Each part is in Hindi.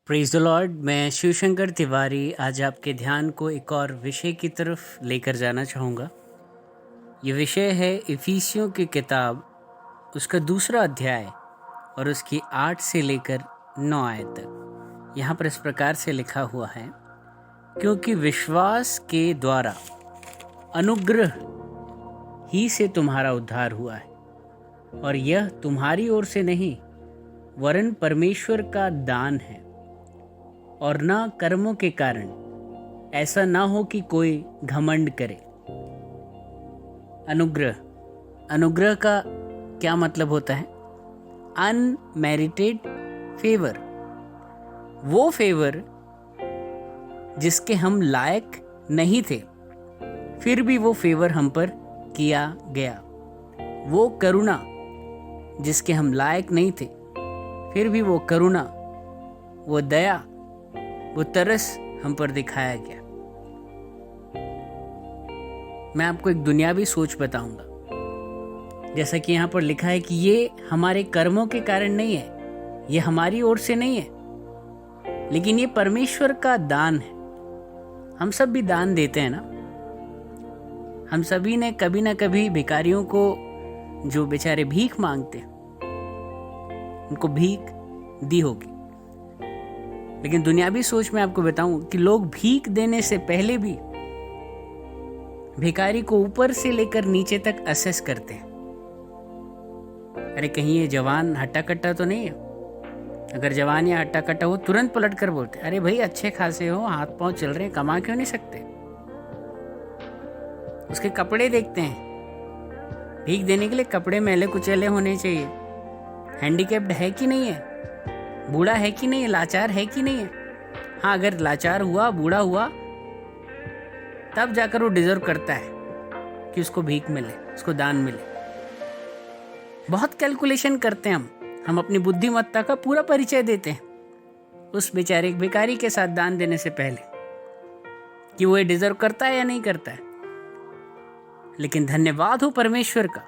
Praise the Lord. मैं शिवशंकर तिवारी आज आपके ध्यान को एक और विषय की तरफ लेकर जाना चाहूँगा। ये विषय है इफिसियों की किताब, उसका 2 अध्याय और उसकी 8 से लेकर 9 आयत तक। यहाँ पर इस प्रकार से लिखा हुआ है, क्योंकि विश्वास के द्वारा अनुग्रह ही से तुम्हारा उद्धार हुआ है, और यह तुम्हारी ओर से नहीं वरन परमेश्वर का दान है, और ना कर्मों के कारण, ऐसा ना हो कि कोई घमंड करे। अनुग्रह का क्या मतलब होता है? अनमेरिटेड फेवर, वो फेवर जिसके हम लायक नहीं थे, फिर भी वो फेवर हम पर किया गया। वो करुणा जिसके हम लायक नहीं थे, फिर भी वो करुणा, वो दया, वो तरस हम पर दिखाया गया। मैं आपको एक दुनियावी सोच बताऊंगा। जैसा कि यहाँ पर लिखा है कि ये हमारे कर्मों के कारण नहीं है, ये हमारी ओर से नहीं है, लेकिन ये परमेश्वर का दान है। हम सब भी दान देते हैं ना। हम सभी ने कभी ना कभी भिखारियों को, जो बेचारे भीख मांगते हैं, उनको भीख दी होगी। लेकिन दुनियावी सोच में आपको बताऊं कि लोग भीख देने से पहले भी भिखारी को ऊपर से लेकर नीचे तक असेस करते हैं। अरे कहीं ये जवान हट्टा कट्टा तो नहीं है? अगर जवान या हट्टा कट्टा हो, तुरंत पलट कर बोलते, अरे भाई अच्छे खासे हो, हाथ पांव चल रहे हैं, कमा क्यों नहीं सकते? उसके कपड़े देखते हैं। भीख देने के लिए कपड़े मैले कुचैले होने चाहिए। हैंडीकैप्ड है कि नहीं है, बूढ़ा है कि नहीं है, लाचार है कि नहीं है। हाँ, अगर लाचार हुआ, बूढ़ा हुआ, तब जाकर वो डिजर्व करता है कि उसको भीख मिले, उसको दान मिले। बहुत कैलकुलेशन करते हैं हम अपनी बुद्धिमत्ता का पूरा परिचय देते हैं उस बेचारे भिखारी के साथ दान देने से पहले कि वो ये डिजर्व करता है या नहीं करता है। लेकिन धन्यवाद हो परमेश्वर का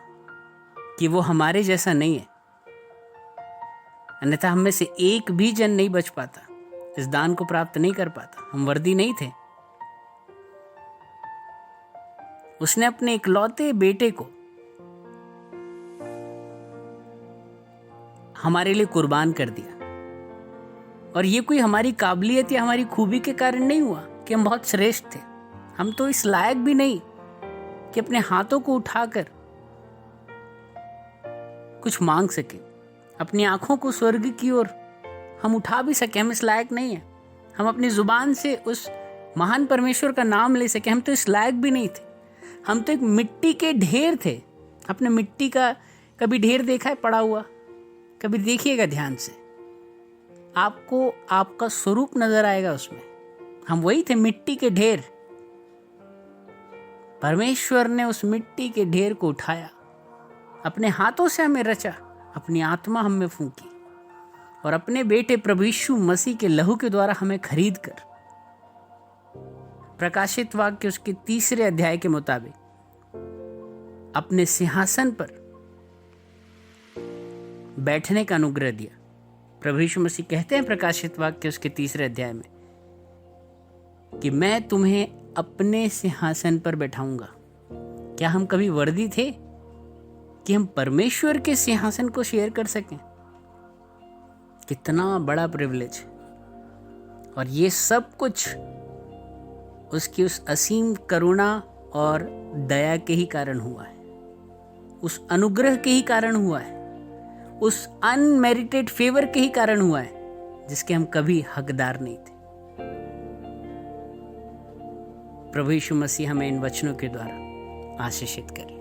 कि वो हमारे जैसा नहीं है, अन्यथा हम में से एक भी जन नहीं बच पाता, इस दान को प्राप्त नहीं कर पाता। हम वर्दी नहीं थे। उसने अपने इकलौते बेटे को हमारे लिए कुर्बान कर दिया। और ये कोई हमारी काबिलियत या हमारी खूबी के कारण नहीं हुआ कि हम बहुत श्रेष्ठ थे। हम तो इस लायक भी नहीं कि अपने हाथों को उठाकर कुछ मांग सके, अपनी आंखों को स्वर्ग की ओर हम उठा भी सके। हम इस लायक नहीं है। हम अपनी जुबान से उस महान परमेश्वर का नाम ले सके, हम तो इस लायक भी नहीं थे। हम तो एक मिट्टी के ढेर थे। अपने मिट्टी का कभी ढेर देखा है पड़ा हुआ? कभी देखिएगा ध्यान से, आपको आपका स्वरूप नजर आएगा उसमें। हम वही थे, मिट्टी के ढेर। परमेश्वर ने उस मिट्टी के ढेर को उठाया, अपने हाथों से हमें रचा, अपनी आत्मा हम में फूंकी, और अपने बेटे प्रभु यीशु मसीह के लहू के द्वारा हमें खरीद कर प्रकाशित वाक्य उसके 3 अध्याय के मुताबिक अपने सिंहासन पर बैठने का अनुग्रह दिया। प्रभु यीशु मसीह कहते हैं प्रकाशित वाक्य उसके 3 अध्याय में कि मैं तुम्हें अपने सिंहासन पर बैठाऊंगा। क्या हम कभी वर्दी थे कि हम परमेश्वर के सिंहासन को शेयर कर सकें? कितना बड़ा प्रिविलेज। और ये सब कुछ उसकी उस असीम करुणा और दया के ही कारण हुआ है, उस अनुग्रह के ही कारण हुआ है, उस अनमेरिटेड फेवर के ही कारण हुआ है जिसके हम कभी हकदार नहीं थे। प्रभु यीशु मसीह हमें इन वचनों के द्वारा आशीषित करे।